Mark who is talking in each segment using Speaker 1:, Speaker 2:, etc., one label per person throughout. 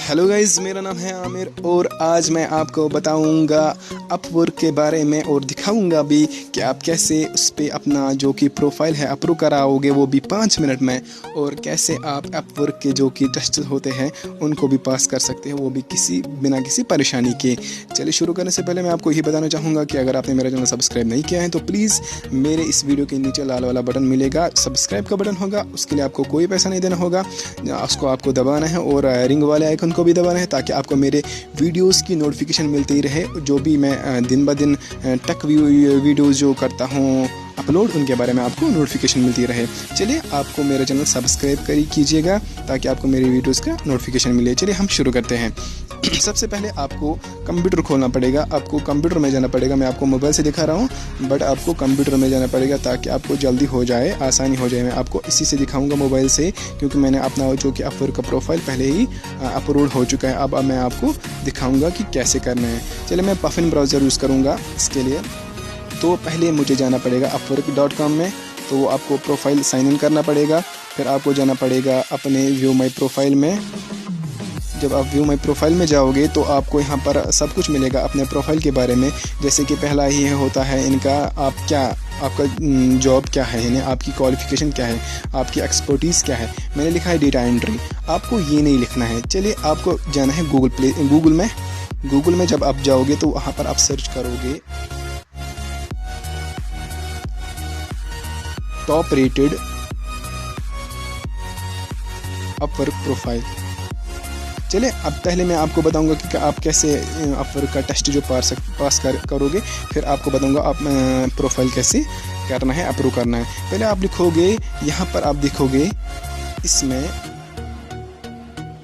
Speaker 1: Hello guys, मेरा नाम है आमिर और आज मैं आपको बताऊंगा अपवर्क के बारे में और दिखाऊंगा भी कि आप कैसे उस पर अपना जो कि प्रोफाइल है अप्रूव कराओगे वो भी 5 मिनट में, और कैसे आप अपवर्क के जो कि टेस्ट होते हैं उनको भी पास कर सकते हैं, वो भी बिना किसी परेशानी के। चलिए शुरू करने से पहले मैं आपको यही बताना चाहूँगा कि अगर आपने मेरा चैनल सब्सक्राइब नहीं किया है तो प्लीज़ मेरे इस वीडियो के नीचे लाल वाला बटन मिलेगा, सब्सक्राइब का बटन होगा, उसके लिए आपको कोई पैसा नहीं देना होगा, उसको आपको दबाना है और रिंग वाले आइकन को भी दबाना है ताकि आपको मेरे वीडियोस की नोटिफिकेशन मिलती रहे। जो भी मैं दिन ब दिन टेक वीडियोस जो करता हूँ अपलोड, उनके बारे में आपको नोटिफिकेशन मिलती रहे। चलिए आपको मेरा चैनल सब्सक्राइब कीजिएगा ताकि आपको मेरी वीडियोस का नोटिफिकेशन मिले। चलिए हम शुरू करते हैं। सबसे पहले आपको कंप्यूटर खोलना पड़ेगा, आपको कंप्यूटर में जाना पड़ेगा। मैं आपको मोबाइल से दिखा रहा हूँ बट आपको कंप्यूटर में जाना पड़ेगा ताकि आपको जल्दी हो जाए, आसानी हो जाए। मैं आपको इसी से दिखाऊंगा मोबाइल से, क्योंकि मैंने अपना जो कि अपवर्क का प्रोफाइल पहले ही अपलोड हो चुका है। अब मैं आपको दिखाऊंगा कि कैसे करना है। चलिए मैं पफिन ब्राउज़र यूज़ करूँगा इसके लिए। तो पहले मुझे जाना पड़ेगा upwork.com में, तो आपको प्रोफाइल साइन इन करना पड़ेगा। फिर आपको जाना पड़ेगा अपने व्यू माई प्रोफाइल में। जब आप व्यू माई प्रोफाइल में जाओगे तो आपको यहाँ पर सब कुछ मिलेगा अपने प्रोफाइल के बारे में। जैसे कि पहला ही होता है इनका आपका जॉब क्या है, यानी आपकी क्वालिफ़िकेशन क्या है, आपकी एक्सपर्टीज़ क्या है। मैंने लिखा है डेटा एंट्री, आपको ये नहीं लिखना है। चलिए आपको जाना है गूगल में जब आप जाओगे तो वहाँ पर आप सर्च करोगे टॉप रेटेड अपवर्क प्रोफाइल। चलिए अब पहले मैं आपको बताऊंगा कि आप कैसे अपवर्क का टेस्ट जो पास करोगे, फिर आपको बताऊंगा आप प्रोफाइल कैसे करना है, अप्रूव करना है। पहले आप लिखोगे, यहाँ पर आप देखोगे इसमें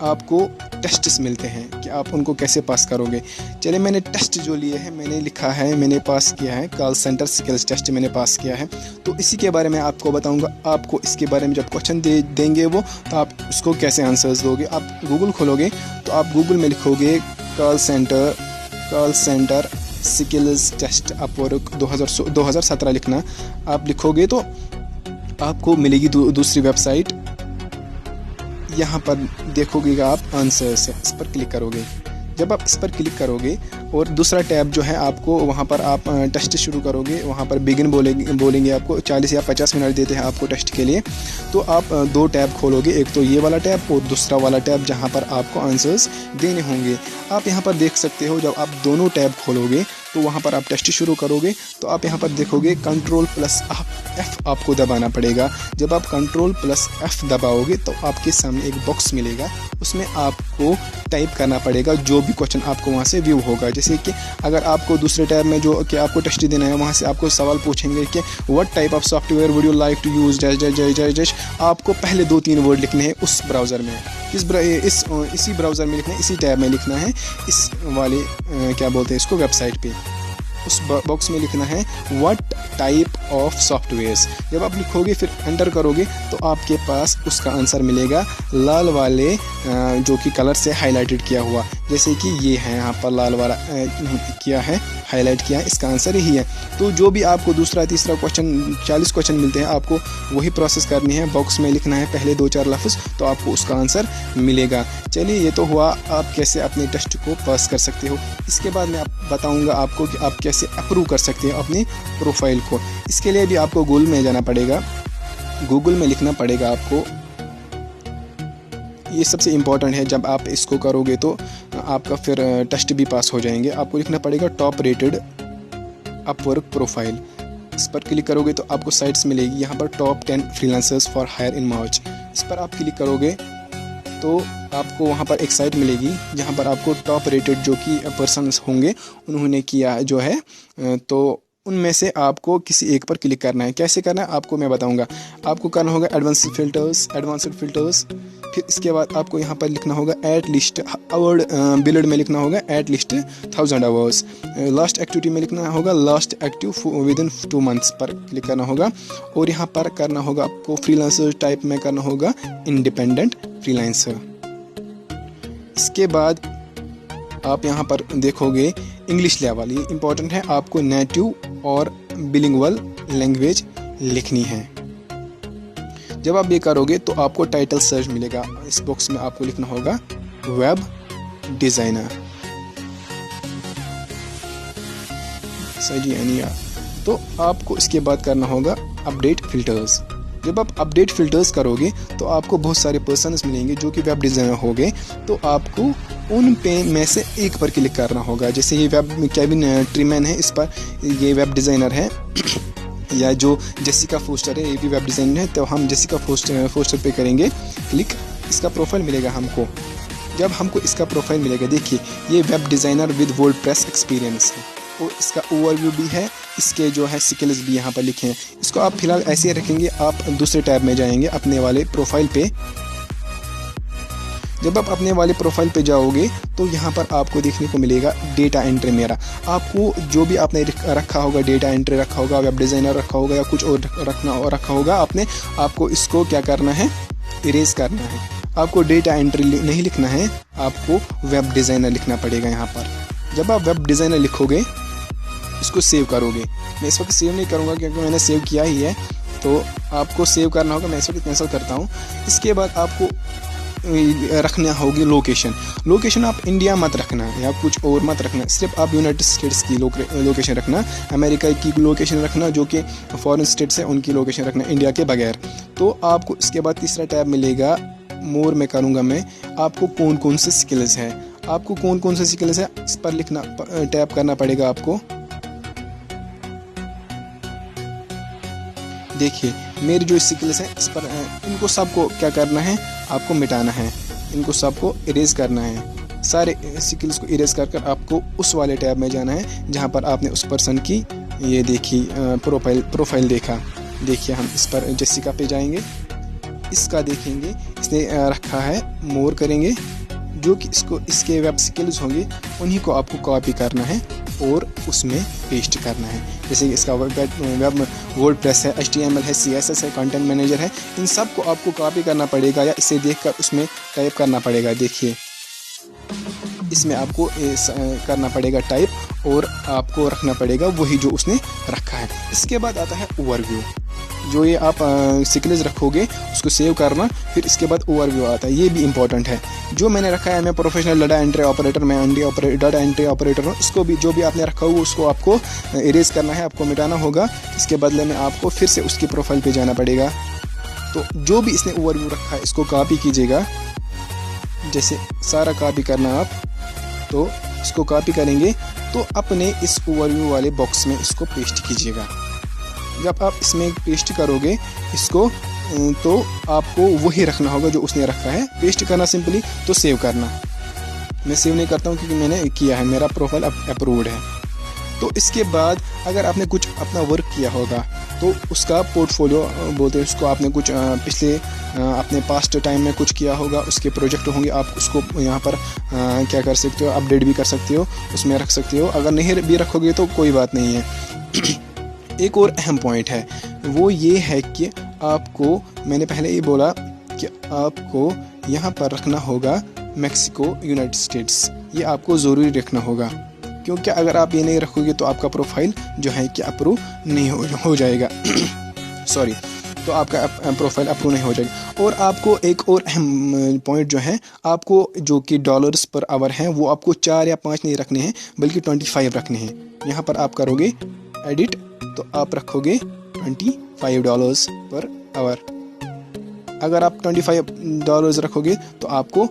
Speaker 1: आपको टेस्ट्स मिलते हैं कि आप उनको कैसे पास करोगे। चलिए मैंने टेस्ट जो लिए हैं मैंने लिखा है, मैंने पास किया है कॉल सेंटर स्किल्स टेस्ट मैंने पास किया है। तो इसी के बारे में आपको बताऊंगा। आपको इसके बारे में जब क्वेश्चन देंगे वो, तो आप उसको कैसे आंसर्स दोगे। आप गूगल खोलोगे तो आप गूगल में लिखोगे call centre skills test Upwork 2017 लिखना। आप लिखोगे तो आपको मिलेगी दूसरी वेबसाइट। यहाँ पर देखोगे आप आंसर्स है, इस पर क्लिक करोगे। जब आप इस पर क्लिक करोगे और दूसरा टैब जो है आपको वहाँ पर आप टेस्ट शुरू करोगे, वहाँ पर बिगिन बोलेंगे आपको 40 या 50 मिनट देते हैं आपको टेस्ट के लिए। तो आप 2 टैब खोलोगे, एक तो ये वाला टैब और दूसरा वाला टैब जहाँ पर आपको आंसर्स देने होंगे। आप यहाँ पर देख सकते हो, जब आप दोनों टैब खोलोगे तो वहाँ पर आप टेस्ट शुरू करोगे तो आप यहाँ पर देखोगे Ctrl+F आपको दबाना पड़ेगा। जब आप Ctrl+F दबाओगे तो आपके सामने एक बॉक्स मिलेगा, उसमें आपको टाइप करना पड़ेगा जो भी क्वेश्चन आपको वहाँ से व्यू होगा। जैसे कि अगर आपको दूसरे टैब में जो कि आपको टेस्ट देना है, वहाँ से आपको सवाल पूछेंगे कि what type of software would you like to use dash. आपको पहले 2-3 वर्ड लिखने हैं उस ब्राउज़र में, इसी ब्राउज़र में लिखना है, इसी टैब में लिखना है, इस वाले क्या बोलते हैं इसको वेबसाइट पे। उस बॉक्स में लिखना है व्हाट टाइप ऑफ सॉफ्टवेयर्स। जब आप लिखोगे फिर एंटर करोगे तो आपके पास उसका आंसर मिलेगा लाल वाले जो कि कलर से हाईलाइटेड किया हुआ। जैसे कि ये है, यहाँ पर लाल वाला किया है, हाईलाइट किया है, इसका आंसर यही है। तो जो भी आपको दूसरा तीसरा क्वेश्चन 40 क्वेश्चन मिलते हैं, आपको वही प्रोसेस करनी है। बॉक्स में लिखना है पहले 2-4 लफ्ज़, तो आपको उसका आंसर मिलेगा। चलिए ये तो हुआ आप कैसे अपने टेस्ट को पास कर सकते हो। इसके बाद मैं बताऊंगा आपको कि आप कैसे अप्रूव कर सकते हो अपने प्रोफाइल को। इसके लिए भी आपको गूगल में जाना पड़ेगा, गूगल में लिखना पड़ेगा आपको। ये सबसे इम्पॉर्टेंट है, जब आप इसको करोगे तो आपका फिर टेस्ट भी पास हो जाएंगे। आपको लिखना पड़ेगा टॉप रेटेड अपवर्क प्रोफाइल। इस पर क्लिक करोगे तो आपको साइट्स मिलेगी, यहाँ पर top 10 freelancers for hire in March. इस पर आप क्लिक करोगे तो आपको वहाँ पर एक साइट मिलेगी जहाँ पर आपको टॉप रेटेड जो कि पर्सन्स होंगे उन्होंने किया जो है, तो उनमें से आपको किसी एक पर क्लिक करना है। कैसे करना है आपको मैं बताऊंगा। आपको करना होगा एडवांस्ड फिल्टर्स। फिर इसके बाद आपको यहाँ पर लिखना होगा एट लिस्ट आवर बिल्ड में लिखना होगा at least 1000 hours. Last activity में लिखना होगा लास्ट एक्टिव विदिन 2 मंथ्स पर क्लिक करना होगा। और यहाँ पर करना होगा आपको फ्रीलांसर टाइप में करना होगा इंडिपेंडेंट फ्रीलांसर। इसके बाद आप यहाँ पर देखोगे इंग्लिश लेवल, ये इंपॉर्टेंट है, आपको नेटिव और बिलिंगुअल लैंग्वेज लिखनी है। जब आप ये करोगे तो आपको टाइटल सर्च मिलेगा। इस बॉक्स में आपको लिखना होगा वेब डिज़ाइनर। सही यानी तो आपको इसके बाद करना होगा अपडेट फ़िल्टर्स। जब आप अपडेट फ़िल्टर्स करोगे तो आपको बहुत सारे पर्सन्स मिलेंगे जो कि वेब डिज़ाइनर हो गए, तो आपको उन पे में से एक पर क्लिक करना होगा। जैसे ये वेब केविन ट्रीमैन है, इस पर ये वेब डिज़ाइनर है या जो जेसिका फोस्टर है ये भी वेब डिज़ाइनर है, तो हम जेसिका फोस्टर पे करेंगे क्लिक, इसका प्रोफाइल मिलेगा हमको। जब हमको इसका प्रोफाइल मिलेगा, देखिए ये web designer with WordPress experience है और इसका ओवरव्यू भी है, इसके जो है स्किल्स भी यहाँ पर लिखे हैं। इसको आप फिलहाल ऐसे ही रखेंगे। आप दूसरे टैब में जाएंगे अपने वाले प्रोफाइल पे। जब आप अपने वाले प्रोफाइल पे जाओगे तो यहाँ पर आपको देखने को मिलेगा डेटा एंट्री मेरा। आपको जो भी आपने रखा होगा, डेटा एंट्री रखा होगा, वेब डिज़ाइनर रखा होगा या कुछ और रखा होगा आपने, आपको इसको क्या करना है, इरेज करना है। आपको डेटा एंट्री नहीं लिखना है, आपको वेब डिज़ाइनर लिखना पड़ेगा यहाँ पर। जब आप वेब डिज़ाइनर लिखोगे, इसको सेव करोगे। मैं इस वक्त सेव नहीं करूँगा क्योंकि मैंने सेव किया ही है, तो आपको सेव करना होगा। मैं इस वक्त कैंसिल करता हूँ। इसके बाद आपको रखना होगी लोकेशन आप इंडिया मत रखना या कुछ और मत रखना, सिर्फ आप यूनाइटेड स्टेट्स की लोकेशन रखना, अमेरिका की लोकेशन रखना, जो कि फॉरेन स्टेट्स है उनकी लोकेशन रखना, इंडिया के बगैर। तो आपको इसके बाद तीसरा टैब मिलेगा, मोर में करूँगा मैं। आपको कौन कौन से स्किल्स है, आपको कौन कौन से स्किल्स है इस पर लिखना, टैप करना पड़ेगा आपको। देखिए मेरी जो स्किल्स हैं इस पर, इनको सबको क्या करना है, आपको मिटाना है, इनको सबको इरेज करना है। सारे स्किल्स को इरेज कर आपको उस वाले टैब में जाना है जहां पर आपने उस पर्सन की ये देखी प्रोफाइल देखा। देखिए हम इस पर जेसिका पे जाएंगे, इसका देखेंगे, इसने रखा है, मोर करेंगे, जो कि इसके वेब स्किल्स होंगे उन्हीं को आपको कॉपी करना है और उसमें पेस्ट करना है। जैसे कि इसका वेब वर्डप्रेस है, HTML है, CSS है, कंटेंट मैनेजर है, इन सब को आपको कॉपी करना पड़ेगा या इसे देखकर उसमें टाइप करना पड़ेगा। देखिए इसमें आपको करना पड़ेगा टाइप और आपको रखना पड़ेगा वही जो उसने रखा है। इसके बाद आता है ओवरव्यू। जो ये आप स्किल्स रखोगे उसको सेव करना, फिर इसके बाद ओवरव्यू आता है, ये भी इंपॉर्टेंट है। जो मैंने रखा है, मैं प्रोफेशनल डाटा एंट्री ऑपरेटर, मैं डाटा एंट्री ऑपरेटर हूँ। इसको भी जो भी आपने रखा हुआ उसको आपको इरेज करना है, आपको मिटाना होगा। इसके बदले में आपको फिर से उसकी प्रोफाइल पे जाना पड़ेगा। तो जो भी इसने ओवरव्यू रखा है इसको कॉपी कीजिएगा, जैसे सारा कॉपी करना आप। तो इसको कॉपी करेंगे तो अपने इस ओवरव्यू वाले बॉक्स में इसको पेस्ट कीजिएगा। जब आप इसमें पेस्ट करोगे इसको, तो आपको वही रखना होगा जो उसने रखा है। पेस्ट करना सिंपली, तो सेव करना। मैं सेव नहीं करता हूँ क्योंकि मैंने किया है, मेरा प्रोफाइल अप्रूव्ड है। तो इसके बाद अगर आपने कुछ अपना वर्क किया होगा तो उसका पोर्टफोलियो बोलते हैं उसको। आपने कुछ पिछले अपने पास्ट टाइम में कुछ किया होगा, उसके प्रोजेक्ट होंगे, आप उसको यहाँ पर क्या कर सकते हो, अपडेट भी कर सकते हो, उसमें रख सकते हो। अगर नहीं भी रखोगे तो कोई बात नहीं है। एक और अहम पॉइंट है, वो ये है कि आपको, मैंने पहले ही बोला कि आपको यहाँ पर रखना होगा मैक्सिको, यूनाइटेड स्टेट्स। ये आपको ज़रूरी रखना होगा, क्योंकि अगर आप ये नहीं रखोगे तो आपका प्रोफाइल जो है कि अप्रूव नहीं हो जाएगा। सॉरी, तो आपका प्रोफाइल अप्रूव नहीं हो जाएगा। और आपको एक और अहम पॉइंट जो है, आपको जो कि डॉलर्स पर आवर हैं वो आपको 4 या 5 नहीं रखने हैं बल्कि 25 रखने हैं। यहाँ पर आप करोगे एडिट तो आप रखोगे $25 पर आवर। अगर आप $25 रखोगे तो आपको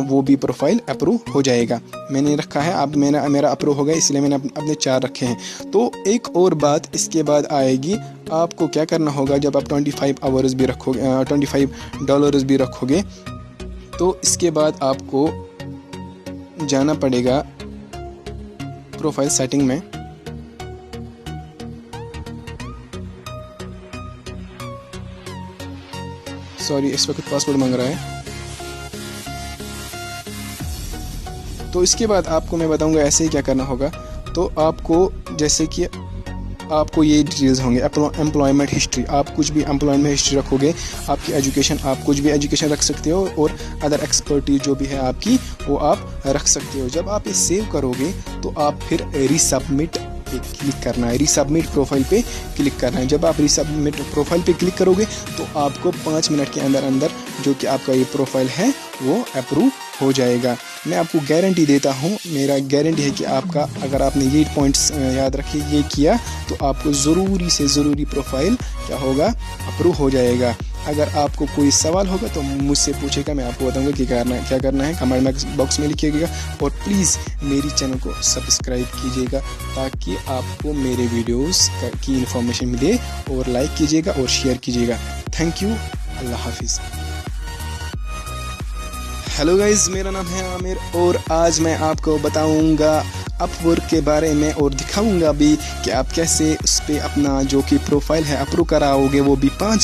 Speaker 1: वो भी प्रोफाइल अप्रूव हो जाएगा। मैंने रखा है, अब मेरा अप्रूव हो गया, इसलिए मैंने अपने 4 रखे हैं। तो एक और बात इसके बाद आएगी, आपको क्या करना होगा जब आप $25 भी रखोगे, $25 भी रखोगे, तो इसके बाद आपको जाना पड़ेगा प्रोफाइल सेटिंग में। सॉरी, इस वक्त पासवर्ड मांग रहा है। तो इसके बाद आपको मैं बताऊंगा ऐसे ही क्या करना होगा। तो आपको जैसे कि आपको ये डिटेल्स होंगे, एम्प्लॉयमेंट हिस्ट्री, आप कुछ भी एम्प्लॉयमेंट हिस्ट्री रखोगे, आपकी एजुकेशन, आप कुछ भी एजुकेशन रख सकते हो, और अदर एक्सपर्टीज जो भी है आपकी वो आप रख सकते हो। जब आप ये सेव करोगे तो आप फिर रीसबमिट पे क्लिक करना है, रीसबमिट प्रोफाइल पे क्लिक करना है। जब आप रीसबमिट प्रोफाइल पे क्लिक करोगे तो आपको 5 मिनट के अंदर अंदर जो कि आपका ये प्रोफाइल है वो अप्रूव हो जाएगा। मैं आपको गारंटी देता हूँ, मेरा गारंटी है कि आपका अगर आपने ये पॉइंट्स याद रखे, ये किया, तो आपको ज़रूरी से ज़रूरी प्रोफाइल क्या होगा, अप्रूव हो जाएगा। अगर आपको कोई सवाल होगा तो मुझसे पूछेगा, मैं आपको बताऊंगा कि क्या करना है, कमेंट बॉक्स में लिखिएगा। और प्लीज़ मेरी चैनल को सब्सक्राइब कीजिएगा ताकि आपको मेरे वीडियोस की इन्फॉर्मेशन मिले, और लाइक कीजिएगा और शेयर कीजिएगा। थैंक यू, अल्लाह हाफिज़। हेलो गाइज़, मेरा नाम है आमिर और आज मैं आपको बताऊंगा अपवर्क के बारे में और दिखाऊंगा भी कि आप कैसे उस पर अपना जो कि प्रोफाइल है अप्रूव कराओगे, वो भी 5